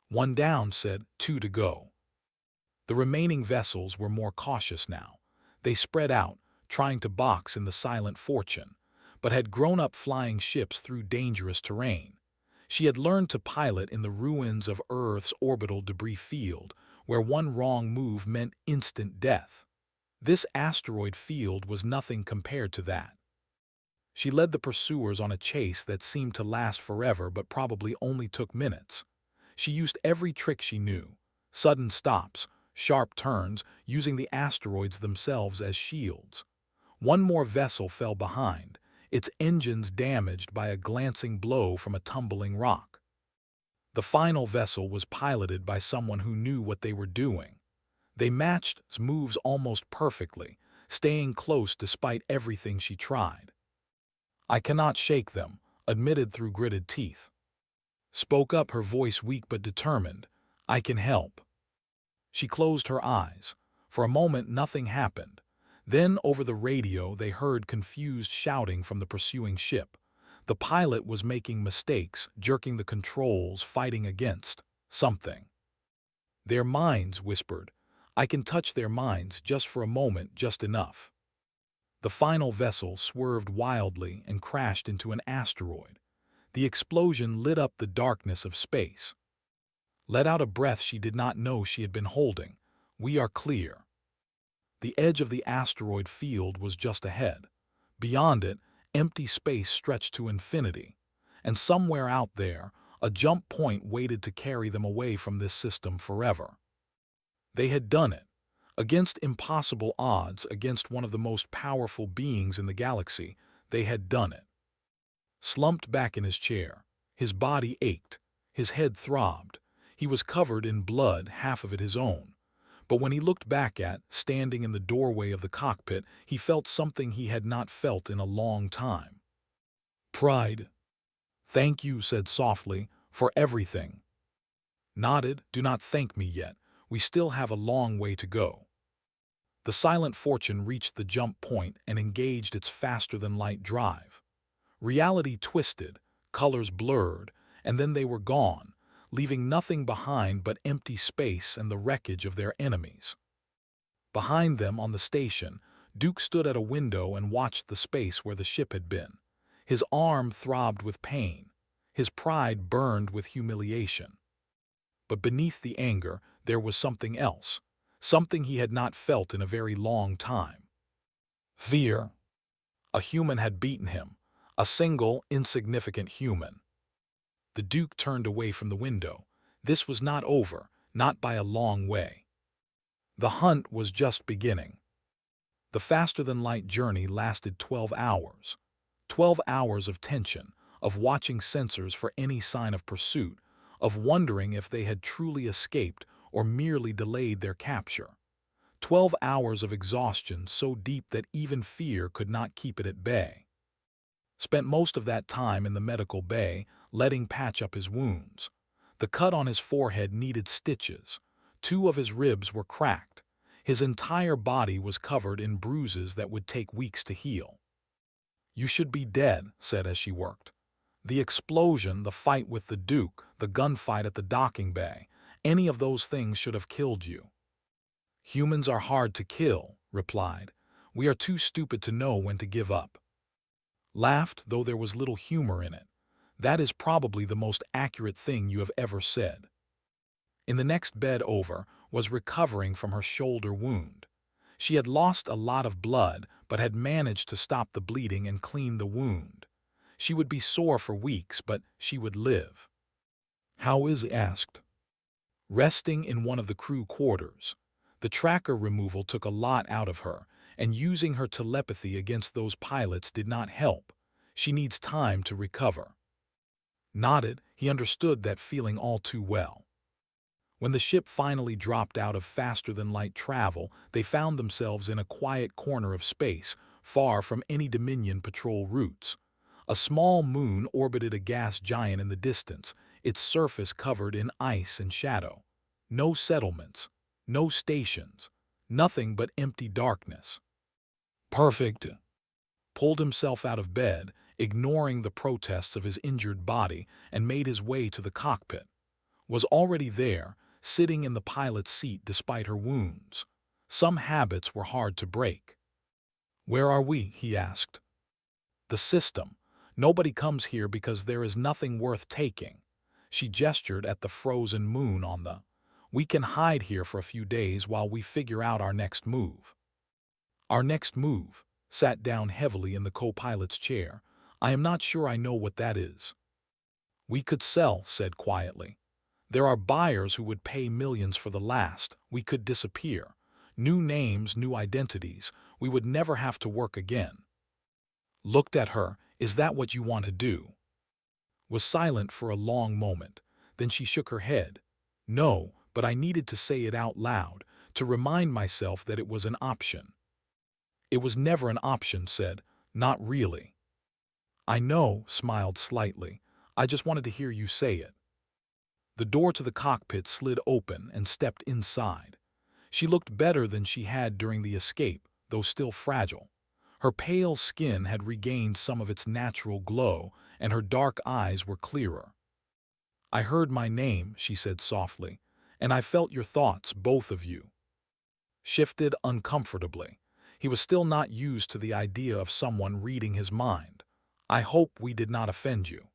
"One down," said, "2 to go." The remaining vessels were more cautious now. They spread out, trying to box in the Silent Fortune, but had grown up flying ships through dangerous terrain. She had learned to pilot in the ruins of Earth's orbital debris field, where one wrong move meant instant death. This asteroid field was nothing compared to that. She led the pursuers on a chase that seemed to last forever but probably only took minutes. She used every trick she knew: sudden stops, sharp turns, using the asteroids themselves as shields. One more vessel fell behind, its engines damaged by a glancing blow from a tumbling rock. The final vessel was piloted by someone who knew what they were doing. They matched moves almost perfectly, staying close despite everything she tried. "I cannot shake them," admitted through gritted teeth. Spoke up, her voice weak but determined. "I can help." She closed her eyes. For a moment nothing happened. Then over the radio they heard confused shouting from the pursuing ship. The pilot was making mistakes, jerking the controls, fighting against something. "Their minds," whispered. "I can touch their minds just for a moment, just enough." The final vessel swerved wildly and crashed into an asteroid. The explosion lit up the darkness of space. Let out a breath she did not know she had been holding. "We are clear." The edge of the asteroid field was just ahead. Beyond it, empty space stretched to infinity, and somewhere out there, a jump point waited to carry them away from this system forever. They had done it. Against impossible odds, against one of the most powerful beings in the galaxy, they had done it. Slumped back in his chair, his body ached, his head throbbed. He was covered in blood, half of it his own. But when he looked back standing in the doorway of the cockpit, he felt something he had not felt in a long time. Pride. "Thank you," said softly, "for everything." Nodded, "Do not thank me yet. We still have a long way to go." The silent fortune reached the jump point and engaged its faster-than-light drive. Reality twisted, colors blurred, and then they were gone, leaving nothing behind but empty space and the wreckage of their enemies. Behind them on the station, Duke stood at a window and watched the space where the ship had been. His arm throbbed with pain. His pride burned with humiliation. But beneath the anger, there was something else, something he had not felt in a very long time. Fear. A human had beaten him, a single, insignificant human. The Duke turned away from the window. This was not over, not by a long way. The hunt was just beginning. The faster-than-light journey lasted 12 hours. 12 hours of tension, of watching sensors for any sign of pursuit, of wondering if they had truly escaped or merely delayed their capture. 12 hours of exhaustion so deep that even fear could not keep it at bay. Spent most of that time in the medical bay, letting patch up his wounds. The cut on his forehead needed stitches. 2 of his ribs were cracked. His entire body was covered in bruises that would take weeks to heal. "You should be dead," said as she worked. The explosion, the fight with the Duke, the gunfight at the docking bay, any of those things should have killed you. "Humans are hard to kill," replied. "We are too stupid to know when to give up." Laughed, though there was little humor in it. "That is probably the most accurate thing you have ever said." In the next bed over was recovering from her shoulder wound. She had lost a lot of blood, but had managed to stop the bleeding and clean the wound. She would be sore for weeks, but she would live. "How is it?" asked. Resting in one of the crew quarters. The tracker removal took a lot out of her, and using her telepathy against those pilots did not help. She needs time to recover. Nodded, he understood that feeling all too well. When the ship finally dropped out of faster-than-light travel, they found themselves in a quiet corner of space, far from any Dominion patrol routes. A small moon orbited a gas giant in the distance, its surface covered in ice and shadow. No settlements, no stations, nothing but empty darkness. "Perfect." Pulled himself out of bed, ignoring the protests of his injured body, and made his way to the cockpit. Was already there, sitting in the pilot's seat despite her wounds. Some habits were hard to break. "Where are we?" he asked. "The system. Nobody comes here because there is nothing worth taking." She gestured at the frozen moon on the. "We can hide here for a few days while we figure out our next move." "Our next move?" Sat down heavily in the co-pilot's chair. "I am not sure I know what that is." "We could sell," said quietly. "There are buyers who would pay millions for the last. We could disappear. New names, new identities. We would never have to work again." Looked at her. "Is that what you want to do?" Was silent for a long moment. Then she shook her head. "No, but I needed to say it out loud, to remind myself that it was an option." "It was never an option," said. "Not really." "I know," smiled slightly. "I just wanted to hear you say it." The door to the cockpit slid open and stepped inside. She looked better than she had during the escape, though still fragile. Her pale skin had regained some of its natural glow, and her dark eyes were clearer. "I heard my name," she said softly, "and I felt your thoughts, both of you." Shifted uncomfortably. He was still not used to the idea of someone reading his mind. "I hope we did not offend you."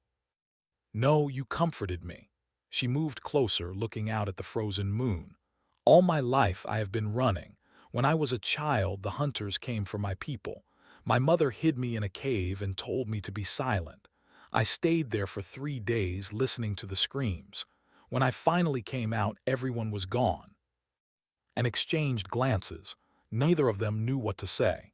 "No, you comforted me." She moved closer, looking out at the frozen moon. "All my life I have been running. When I was a child, the hunters came for my people. My mother hid me in a cave and told me to be silent. I stayed there for 3 days listening to the screams. When I finally came out, everyone was gone. And exchanged glances. Neither of them knew what to say.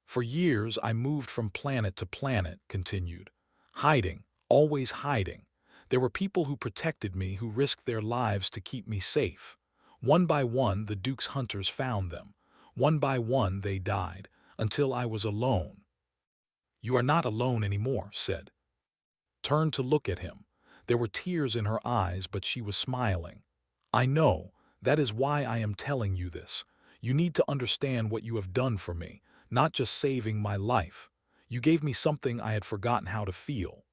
For years, I moved from planet to planet, continued. Hiding, always hiding. There were people who protected me, who risked their lives to keep me safe. One by one, the Duke's hunters found them. One by one, they died, until I was alone. You are not alone anymore, said. Turned to look at him. There were tears in her eyes, but she was smiling. I know, that is why I am telling you this. You need to understand what you have done for me, not just saving my life. You gave me something I had forgotten how to feel.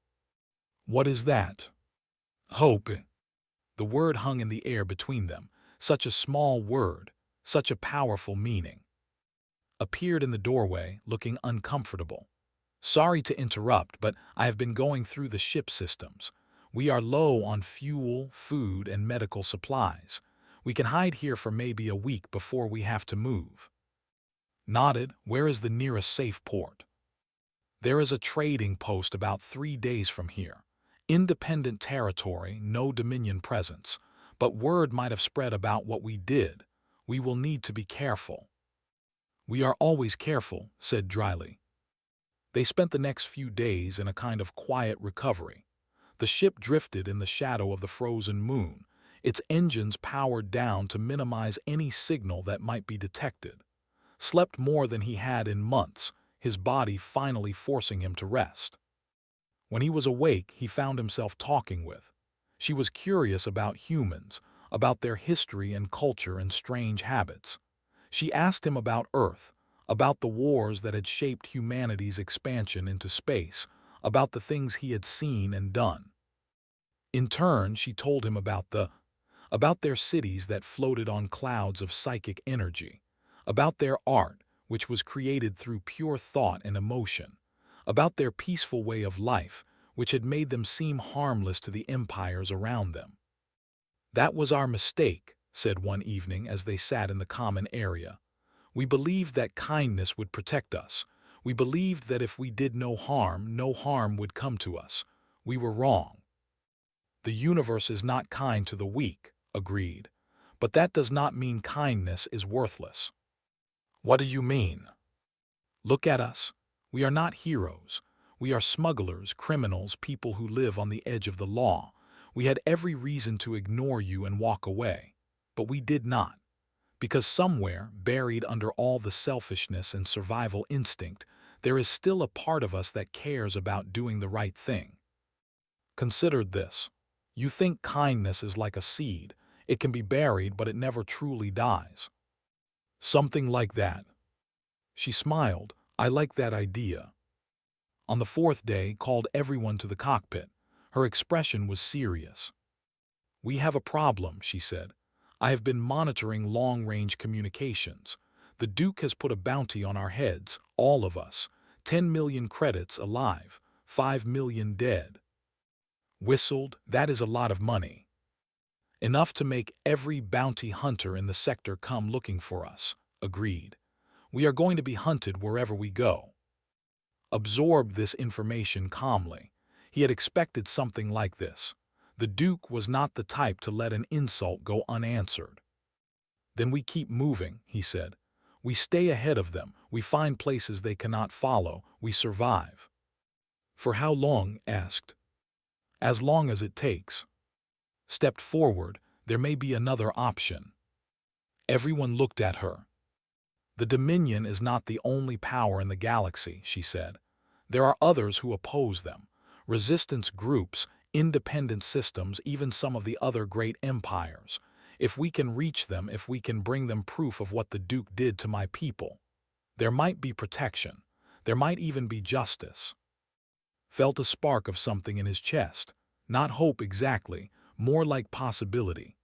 What is that? Hope. The word hung in the air between them. Such a small word, such a powerful meaning. Appeared in the doorway, looking uncomfortable. Sorry to interrupt, but I have been going through the ship systems. We are low on fuel, food, and medical supplies. We can hide here for maybe a week before we have to move. Nodded. Where is the nearest safe port? There is a trading post about 3 days from here. Independent territory, no Dominion presence. But word might have spread about what we did. We will need to be careful. We are always careful, said dryly. They spent the next few days in a kind of quiet recovery. The ship drifted in the shadow of the frozen moon, its engines powered down to minimize any signal that might be detected. Slept more than he had in months, his body finally forcing him to rest. When he was awake, he found himself talking with. She was curious about humans, about their history and culture and strange habits. She asked him about Earth, about the wars that had shaped humanity's expansion into space, about the things he had seen and done. In turn, she told him about their cities that floated on clouds of psychic energy, about their art, which was created through pure thought and emotion, about their peaceful way of life, which had made them seem harmless to the empires around them. That was our mistake, said one evening as they sat in the common area. We believed that kindness would protect us. We believed that if we did no harm would come to us. We were wrong. The universe is not kind to the weak, agreed. But that does not mean kindness is worthless. What do you mean? Look at us. We are not heroes. We are smugglers, criminals, people who live on the edge of the law. We had every reason to ignore you and walk away. But we did not. Because somewhere, buried under all the selfishness and survival instinct, there is still a part of us that cares about doing the right thing. Consider this. You think kindness is like a seed. It can be buried, but it never truly dies. Something like that. She smiled. I like that idea. On the 4th day, called everyone to the cockpit. Her expression was serious. We have a problem, she said. I have been monitoring long-range communications. The Duke has put a bounty on our heads, all of us. 10 million credits alive, 5 million dead. Whistled, that is a lot of money. Enough to make every bounty hunter in the sector come looking for us, agreed. We are going to be hunted wherever we go. Absorbed this information calmly. He had expected something like this. The Duke was not the type to let an insult go unanswered. Then we keep moving, he said. We stay ahead of them, we find places they cannot follow, we survive. For how long? Asked. As long as it takes. Stepped forward, there may be another option. Everyone looked at her. The Dominion is not the only power in the galaxy, she said. There are others who oppose them. Resistance groups, independent systems, even some of the other great empires. If we can reach them, if we can bring them proof of what the Duke did to my people, there might be protection. There might even be justice. Felt a spark of something in his chest. Not hope exactly, more like possibility.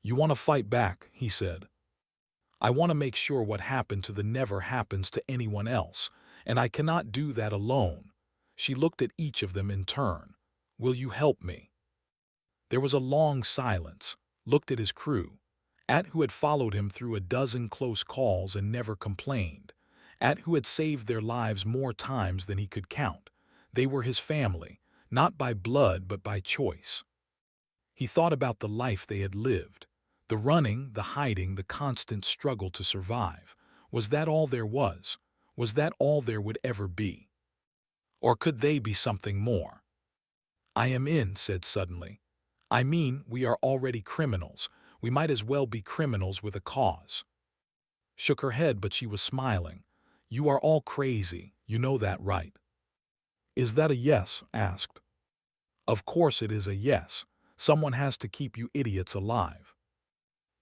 You want to fight back, he said. I want to make sure what happened to the never happens to anyone else, and I cannot do that alone. She looked at each of them in turn. Will you help me? There was a long silence. Looked at his crew, who had followed him through a dozen close calls and never complained, who had saved their lives more times than he could count. They were his family, not by blood but by choice. He thought about the life they had lived, the running, the hiding, the constant struggle to survive. Was that all there was? Was that all there would ever be? Or could they be something more? "I am in," said suddenly. "I mean, we are already criminals. We might as well be criminals with a cause." Shook her head, but she was smiling. "You are all crazy, you know that, right?" "Is that a yes?" asked. "Of course it is a yes. Someone has to keep you idiots alive."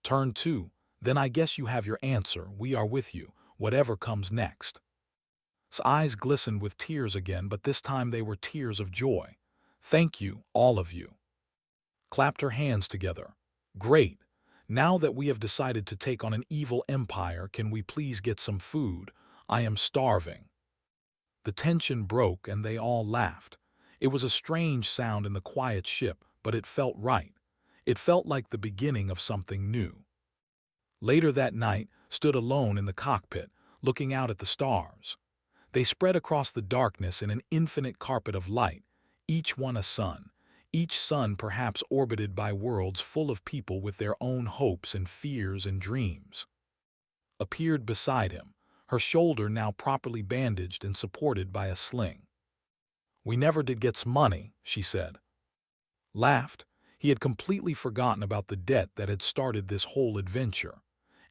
Turn 2. "Then I guess you have your answer. We are with you, whatever comes next." His eyes glistened with tears again, but this time they were tears of joy. "Thank you, all of you." Clapped her hands together. "Great. Now that we have decided to take on an evil empire, can we please get some food? I am starving." The tension broke and they all laughed. It was a strange sound in the quiet ship, but it felt right. It felt like the beginning of something new. Later that night, stood alone in the cockpit, looking out at the stars. They spread across the darkness in an infinite carpet of light, each one a sun, each sun perhaps orbited by worlds full of people with their own hopes and fears and dreams. Appeared beside him, her shoulder now properly bandaged and supported by a sling. "We never did get some money," she said. Laughed. He had completely forgotten about the debt that had started this whole adventure.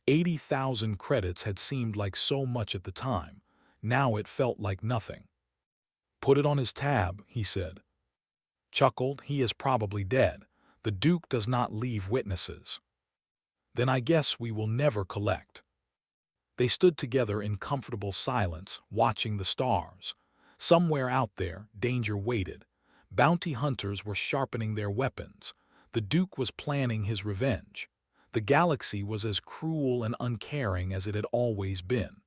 80,000 credits had seemed like so much at the time. Now it felt like nothing. "Put it on his tab," he said. Chuckled. "He is probably dead. The Duke does not leave witnesses." "Then I guess we will never collect." They stood together in comfortable silence, watching the stars. Somewhere out there, danger waited. Bounty hunters were sharpening their weapons. The Duke was planning his revenge. The galaxy was as cruel and uncaring as it had always been.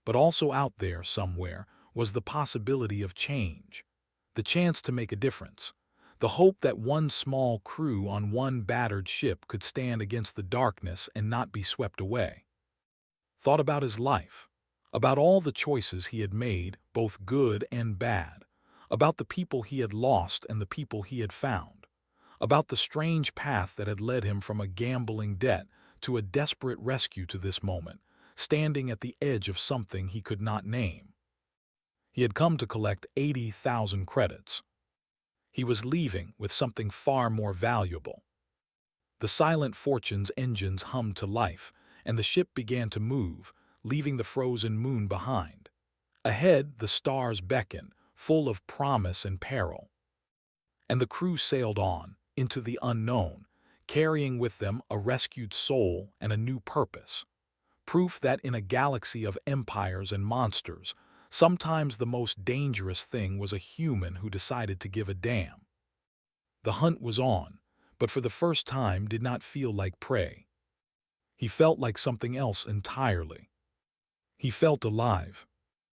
But also out there, somewhere, was the possibility of change. The chance to make a difference. The hope that one small crew on one battered ship could stand against the darkness and not be swept away. Thought about his life. About all the choices he had made, both good and bad. About the people he had lost and the people he had found. About the strange path that had led him from a gambling debt to a desperate rescue to this moment, standing at the edge of something he could not name. He had come to collect 80,000 credits. He was leaving with something far more valuable. The Silent Fortune's engines hummed to life, and the ship began to move, leaving the frozen moon behind. Ahead, the stars beckoned, full of promise and peril. And the crew sailed on, into the unknown, carrying with them a rescued soul and a new purpose. Proof that in a galaxy of empires and monsters, sometimes the most dangerous thing was a human who decided to give a damn. The hunt was on, but for the first time did not feel like prey. He felt like something else entirely. He felt alive.